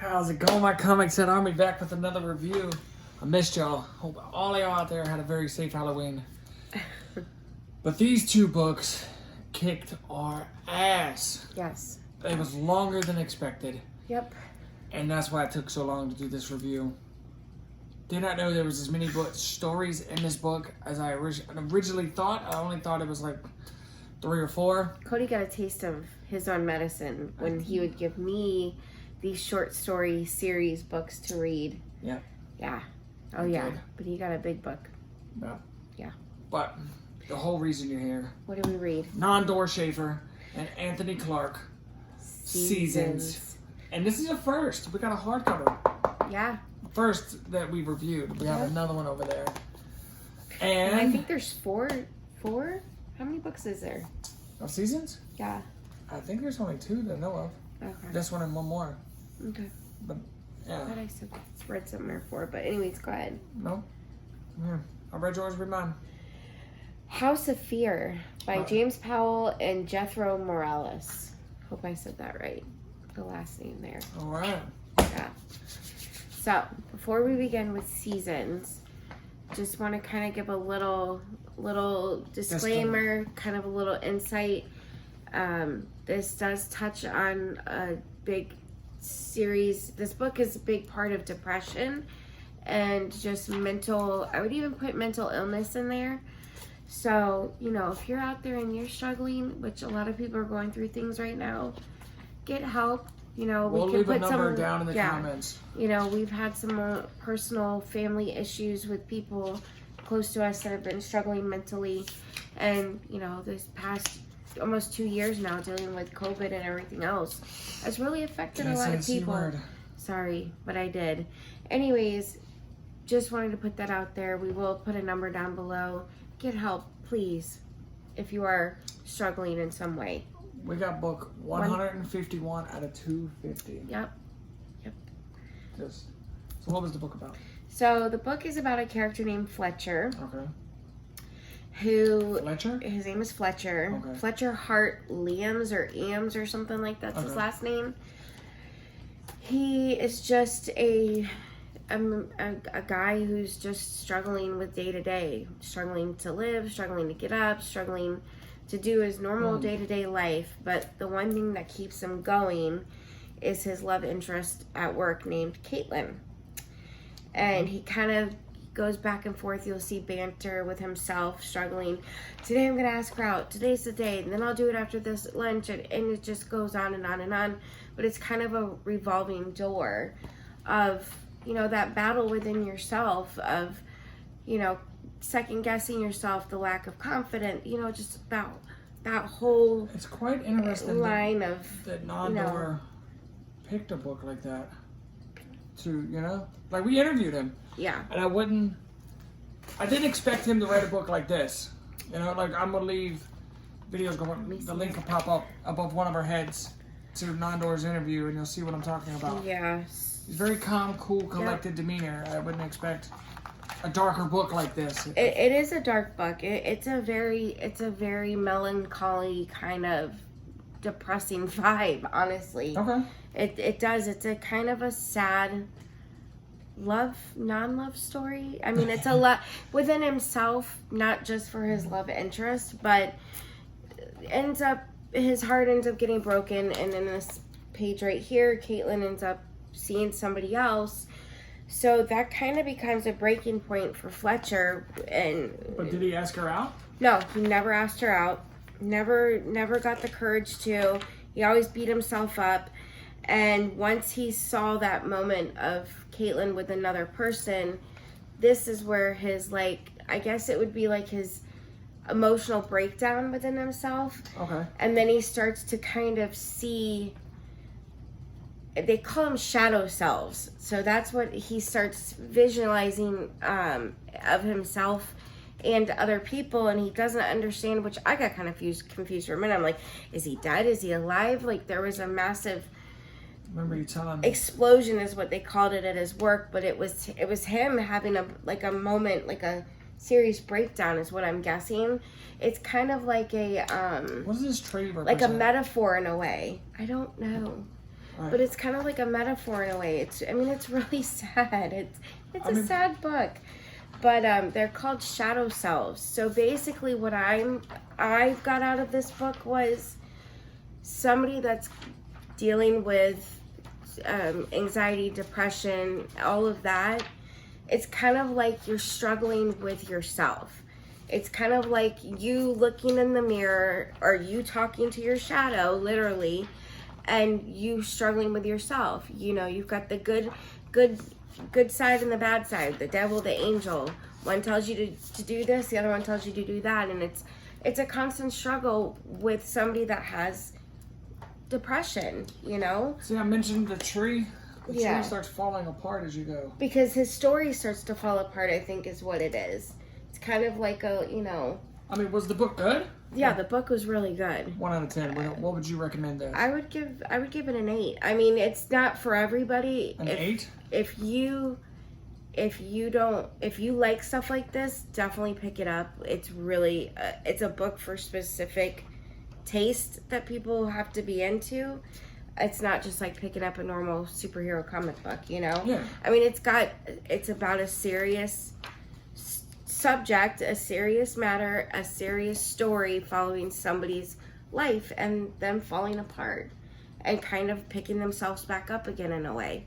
How's it going, my Comics and Army? Back with another review. I missed y'all. Hope all of y'all out there had a very safe Halloween. But these two books kicked our ass. Yes. It was longer than expected. Yep. And that's why it took so long to do this review. Did not know there was as many stories in this book as I originally thought. I only thought it was like 3 or 4. Cody got a taste of his own medicine when he would give me these short story series books to read. Yeah. Yeah. Oh, yeah. But he got a big book. Yeah. Yeah. But the whole reason you're here. What did we read? Nandor, Schaeffer, and Anthony Clark. Seasons. And this is a first. We got a hardcover. Yeah. First that we reviewed. We have another one over there. And I think there's four. How many books is there? Of Seasons? Yeah. I think there's only 2 to know of. Okay. This one and one more. Okay. But yeah. I thought I read somewhere 4, but anyways, go ahead. No. Yeah. I read yours, read mine. House of Fear by James Powell and Jethro Morales. Hope I said that right. The last name there. All right. Yeah. So, before we begin with Seasons, just want to kind of give a little disclaimer, kind of a little insight. This does touch on a big series. This book is a big part of depression and just mental, I would even put mental illness in there. So, you know, if you're out there and you're struggling, which a lot of people are going through things right now, get help. You know, we'll we can leave put a number down in the comments. You know, we've had some personal family issues with people close to us that have been struggling mentally. And, you know, this past almost 2 years now dealing with COVID and everything else has really affected a lot of people. Sorry, but I did. Anyways, just wanted to put that out there. We will put a number down below. Get help, please, if you are struggling in some way. We got book 151 out of 250. Yep. So what was the book about? So the book is about a character named Fletcher. Okay. Fletcher? His name is Fletcher. Okay. Fletcher Hart Liams or Eames or something like that's his last name. He is just a guy who's just struggling with day to day, struggling to live, struggling to get up, struggling to do his normal day-to-day life. But the one thing that keeps him going is his love interest at work named Caitlin. And he kind of goes back and forth. You'll see banter with himself, struggling. Today I'm going to ask her out. Today's the day. And then I'll do it after this lunch. And it just goes on and on and on. But it's kind of a revolving door of, you know, that battle within yourself of, you know, second guessing yourself, the lack of confidence, you know, just that whole it's quite interesting line that Nandor picked a book like that to, you know, like we interviewed him. Yeah. And I didn't expect him to write a book like this. You know, like I'm gonna leave videos going, the link will pop up above one of our heads to Nandor's interview and you'll see what I'm talking about. Yeah. He's very calm, cool, collected demeanor. I wouldn't expect a darker book like this. It is a dark book. It's a very melancholy kind of depressing vibe, honestly. Okay. It does. It's a kind of a sad non-love story. I mean, it's a lot within himself, not just for his love interest, but his heart ends up getting broken, and in this page right here, Caitlin ends up seeing somebody else. So that kind of becomes a breaking point for Fletcher. But did he ask her out? No, he never asked her out. Never got the courage to. He always beat himself up. And once he saw that moment of Caitlin with another person, this is where his, like, I guess it would be like his emotional breakdown within himself. Okay. And then he starts to kind of see, they call them shadow selves. So that's what he starts visualizing of himself and other people, and he doesn't understand, which I got kind of confused for a minute. I'm like, is he dead? Is he alive? Like, there was a massive explosion is what they called it at his work, but it was him having a moment, like a serious breakdown is what I'm guessing. It's kind of like a what does this tree represent? like a metaphor in a way. I don't know. Right. But it's kind of like a metaphor in a way. It's really sad. It's a sad book. But they're called shadow selves. So basically what I got out of this book was somebody that's dealing with anxiety, depression, all of that. It's kind of like you're struggling with yourself. It's kind of like you looking in the mirror, or you talking to your shadow, literally, and you struggling with yourself. You know, you've got the good side and the bad side, the devil, the angel. One tells you to do this, the other one tells you to do that, and it's a constant struggle with somebody that has depression, you know? See, I mentioned the tree. The Yeah. tree starts falling apart as you go. Because his story starts to fall apart, I think, is what it is. It's kind of like a, you know... I mean, was the book good? Yeah, the book was really good. 1 out of 10. What would you recommend this? I would give it an 8. I mean, it's not for everybody. An 8? If you like stuff like this, definitely pick it up. It's really it's a book for specific taste that people have to be into. It's not just like picking up a normal superhero comic book, you know? Yeah. I mean, it's about a serious subject, a serious matter, a serious story following somebody's life and them falling apart and kind of picking themselves back up again in a way.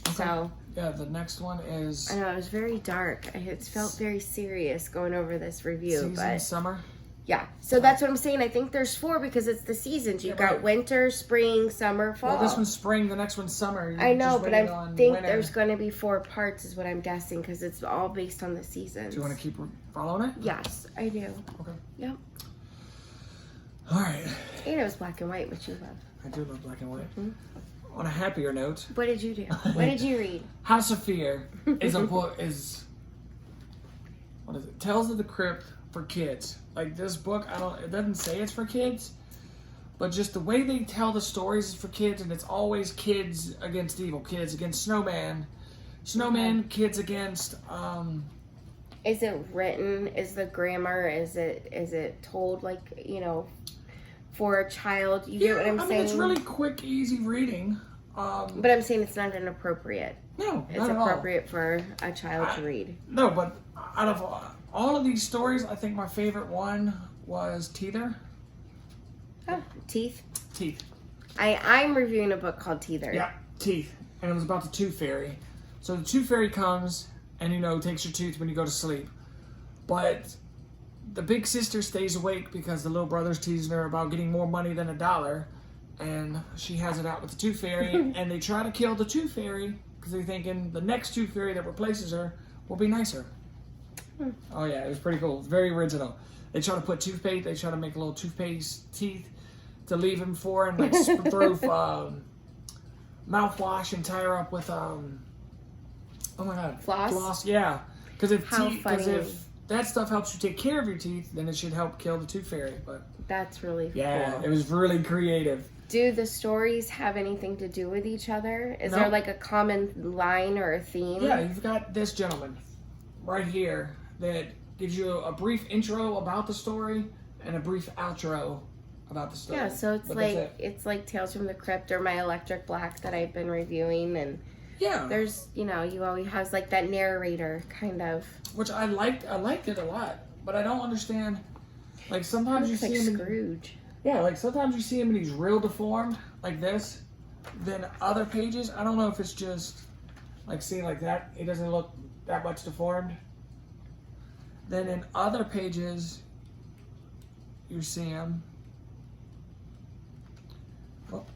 Okay. So yeah, the next one is... I know, it was very dark. It felt very serious going over this review. Season but Summer. yeah, so that's what I'm saying. I think there's 4 because it's the seasons. You've got winter, spring, summer, fall. Well, this one's spring, the next one's summer. You're I know, just but waiting I on think winter. there's going to be 4 parts is what I'm guessing because it's all based on the seasons. Do you want to keep following it? Yes, I do. Okay. Yep. All right. And it was black and white, which you love. I do love black and white. On a happier note, What did you do? What did you read? House of Fear is a book. What is it? Tales of the Crypt for kids. Like this book, it doesn't say it's for kids, but just the way they tell the stories is for kids, and it's always kids against evil, kids against snowman, kids against. Is it written? Is the grammar? Is it told like, you know, for a child? You get what I'm saying? I mean, it's really quick, easy reading. But I'm saying it's not inappropriate. No, It's not at all. appropriate for a child to read. No, but out of all of these stories, I think my favorite one was Teether. Oh, Teeth. Teeth. I'm reviewing a book called Teether. Yeah, Teeth. And it was about the Tooth Fairy. So the Tooth Fairy comes and, takes your tooth when you go to sleep. But the big sister stays awake because the little brother's teasing her about getting more money than $1. And she has it out with the Tooth Fairy. And they try to kill the Tooth Fairy because they're thinking the next Tooth Fairy that replaces her will be nicer. Oh yeah, it was pretty cool. It's very original. They try to put toothpaste. They try to make a little toothpaste teeth to leave him for, and like throw mouthwash and tie her up with oh my god, Floss. Yeah, because if funny. that stuff helps you take care of your teeth, then it should help kill the Tooth Fairy. But That's really yeah, cool. it was really creative. Do the stories have anything to do with each other? Is No. there like a common line or a theme? Yeah, you've got this gentleman right here that gives you a brief intro about the story and a brief outro about the story. Yeah, so But that's it. it's like Tales from the Crypt or My Electric Black that I've been reviewing, and Yeah, there's you always has like that narrator kind of. which I liked it a lot, but I don't understand. Like sometimes you Looks like see him, Scrooge. like sometimes you see him and he's real deformed like this. Then other pages, I don't know if it's just like seeing like that. He doesn't look that much deformed. Then in other pages, you see him. Oh,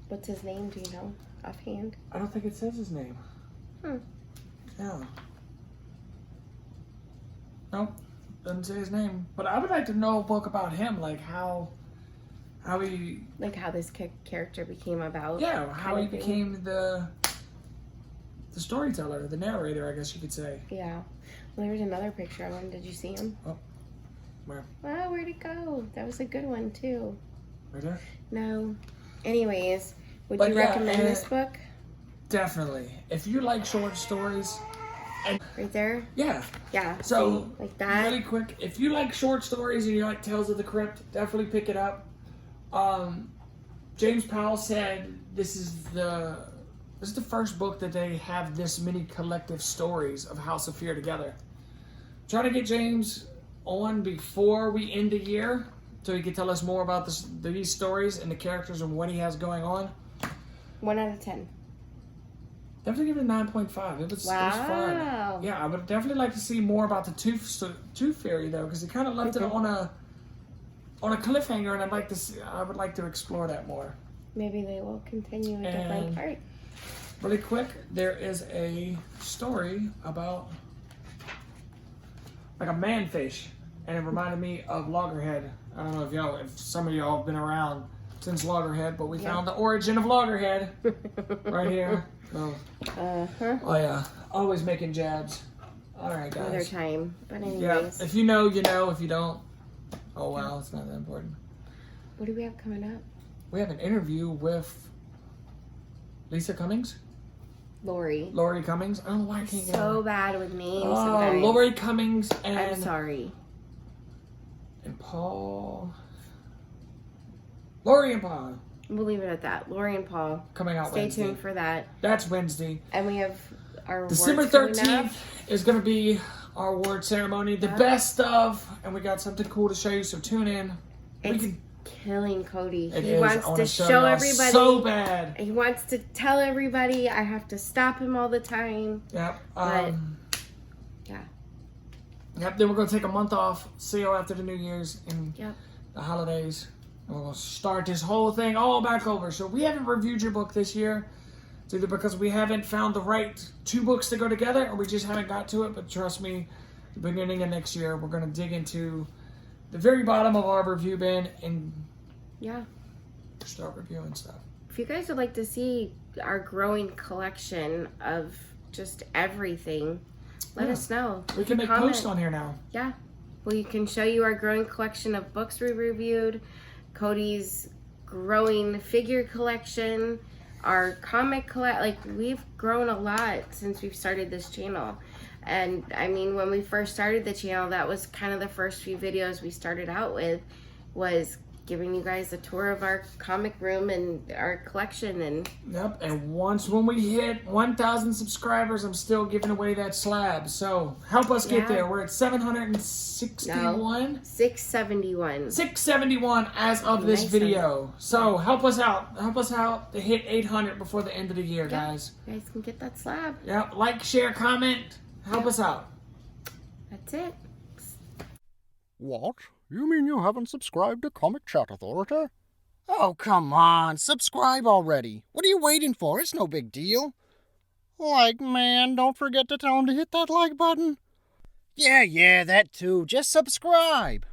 What's his name? Do you know offhand? I don't think it says his name. Yeah. Nope. Doesn't say his name. But I would like to know a book about him, like how he, Like how this character became about. yeah, how kind he of thing. became the storyteller, the narrator, I guess you could say. Yeah. Well, there's another picture of him. Did you see him? Where? Wow, where'd it go? That was a good one too. Right there? No. Anyways, would But you yeah, recommend this book? Definitely. If you like short stories, and Right there? yeah. Yeah. So, see? Like that? really quick, if you like short stories and you like Tales of the Crypt, definitely pick it up. James Powell said this is the first book that they have this many collective stories of House of Fear together. Trying to get James on before we end the year so he can tell us more about these stories and the characters and what he has going on. 1 out of 10. Definitely give it a 9.5. It was fun. Yeah, I would definitely like to see more about the Tooth Fairy though, because he kind of left it on a cliffhanger, and I would like to explore that more. Maybe they will continue a different part. Really quick, there is a story about like a manfish, and it reminded me of Loggerhead. I don't know if some of y'all have been around since Loggerhead, but we found the origin of Loggerhead right here. Oh. Oh yeah, always making jabs. All right, guys. Another time, but anyways. Yeah, if you know, you know. If you don't, oh wow, it's not that important. What do we have coming up? We have an interview with Lisa Cummings. Lori Cummings. I don't know why I can't get so her. bad with names. Oh, Lori Cummings and I'm sorry. And Paul. Lori and Paul. We'll leave it at that. Lori and Paul. Coming out Stay Wednesday. tuned for that. That's Wednesday. And we have our December 13th is going to be our award ceremony. The best of. And we got something cool to show you, so tune in. It's killing Cody. He wants to show everybody. So bad. He wants to tell everybody. I have to stop him all the time. Yep. But, yeah. Yep, then we're going to take a month off. See you after the New Year's and the holidays. And we're going to start this whole thing all back over. So we haven't reviewed your book this year. It's either because we haven't found the right 2 books to go together, or we just haven't got to it. But trust me, the beginning of next year, we're going to dig into the very bottom of our review bin and start reviewing stuff. If you guys would like to see our growing collection of just everything, let us know. We can make posts on here now. Yeah. Well, you can show you our growing collection of books we reviewed, Cody's growing figure collection, our comic like we've grown a lot since we've started this channel. And I mean, when we first started the channel, that was kind of the first few videos we started out with, was giving you guys a tour of our comic room and our collection. And and when we hit 1,000 subscribers, I'm still giving away that slab. So help us get there. We're at 761. 671. 671 as of this video. So help us out. Help us out to hit 800 before the end of the year, guys. You guys can get that slab. Yep. Like, share, comment. Help us out. That's it. What? You mean you haven't subscribed to Comicchatauthority? Oh, come on. Subscribe already. What are you waiting for? It's no big deal. Like, man, don't forget to tell him to hit that like button. Yeah, that too. Just subscribe.